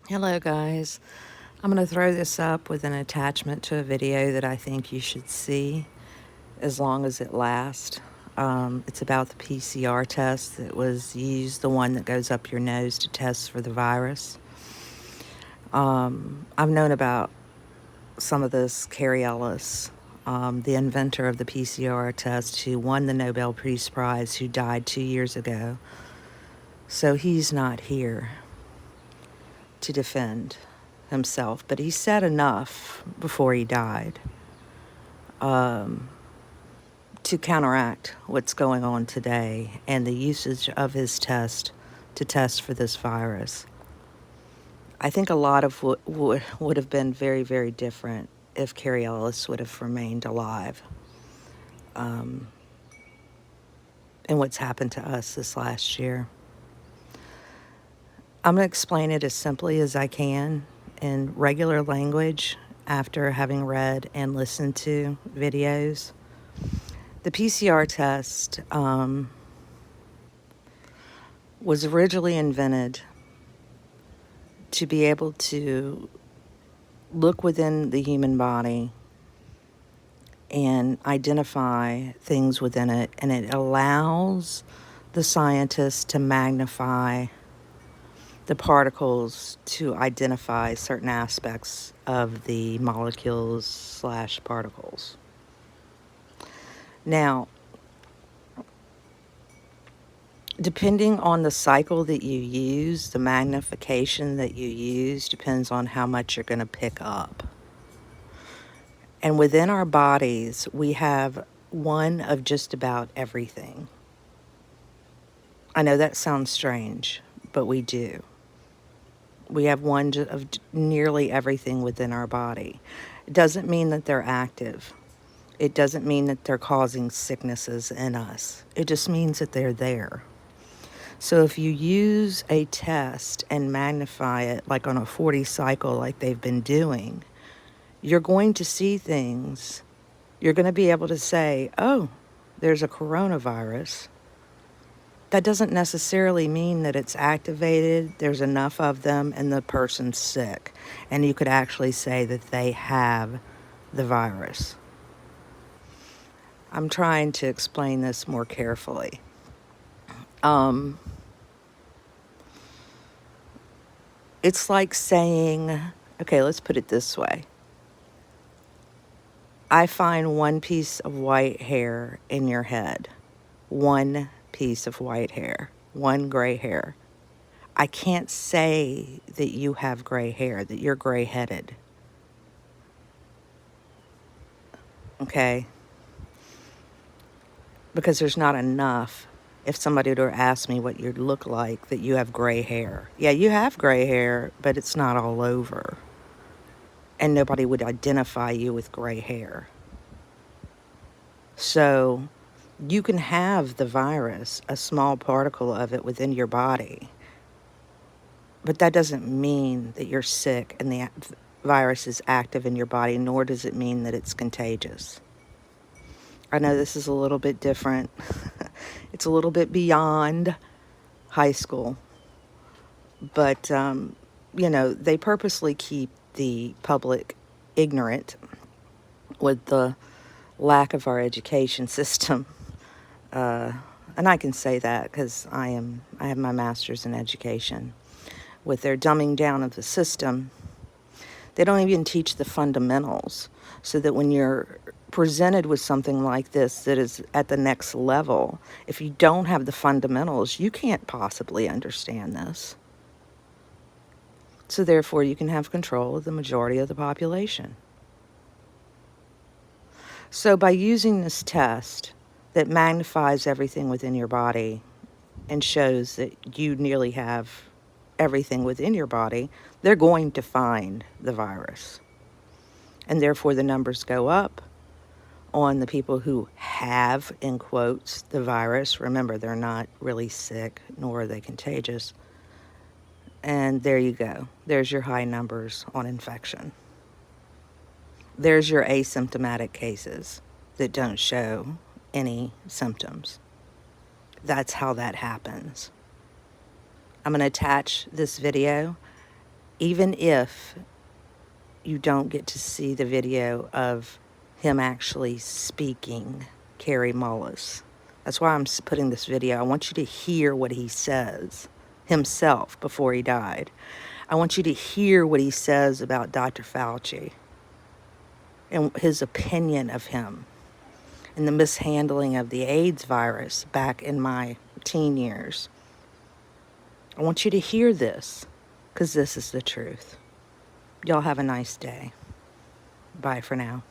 Hello guys, I'm going to throw this up with an attachment to a video that I think you should see as long as it lasts. It's about the PCR test that was used, the one that goes up your nose to test for the virus. I've known about some of this, Carrie Ellis, the inventor of the PCR test who won the Nobel Peace Prize, who died 2 years ago. So he's not here to defend himself, but he said enough before he died to counteract what's going on today and the usage of his test to test for this virus. I think a lot of what would have been very, very different if Carrie Ellis would have remained alive. And what's happened to us this last year. I'm going to explain it as simply as I can in regular language after having read and listened to videos. The PCR test was originally invented to be able to look within the human body and identify things within it, and it allows the scientists to magnify the particles to identify certain aspects of the molecules / particles. Now, depending on the cycle that you use, the magnification that you use depends on how much you're going to pick up. And within our bodies, we have one of just about everything. I know that sounds strange, but we do. We have one of nearly everything within our body. It doesn't mean that they're active. It doesn't mean that they're causing sicknesses in us. It just means that they're there. So if you use a test and magnify it like on a 40 cycle like they've been doing, you're going to see things. You're going to be able to say, oh, there's a coronavirus. That doesn't necessarily mean that it's activated, there's enough of them, and the person's sick. And you could actually say that they have the virus. I'm trying to explain this more carefully. It's like saying, okay, let's put it this way. I find one piece of white hair in your head. One piece of white hair. One gray hair. I can't say that you have gray hair, that you're gray-headed. Okay? Because there's not enough. If somebody were to ask me what you look like, that you have gray hair. Yeah, you have gray hair, but it's not all over. And nobody would identify you with gray hair. So you can have the virus, a small particle of it within your body, but that doesn't mean that you're sick and the virus is active in your body, nor does it mean that it's contagious. I know this is a little bit different. It's a little bit beyond high school. But, they purposely keep the public ignorant with the lack of our education system. And I can say that because I have my master's in education. With their dumbing down of the system, they don't even teach the fundamentals, so that when you're presented with something like this that is at the next level, if you don't have the fundamentals, you can't possibly understand this. So therefore, you can have control of the majority of the population. So by using this test that magnifies everything within your body and shows that you nearly have everything within your body, they're going to find the virus. And therefore the numbers go up on the people who have, in quotes, the virus. Remember, they're not really sick, nor are they contagious. And there you go. There's your high numbers on infection. There's your asymptomatic cases that don't show any symptoms. That's how that happens. I'm going to attach this video. even if you don't get to see the video of him actually speaking, Carrie Mullis. That's why I'm putting this video. I want you to hear what he says himself before he died. I want you to hear what he says about Dr. Fauci and his opinion of him and the mishandling of the AIDS virus back in my teen years. I want you to hear this, because this is the truth. Y'all have a nice day. Bye for now.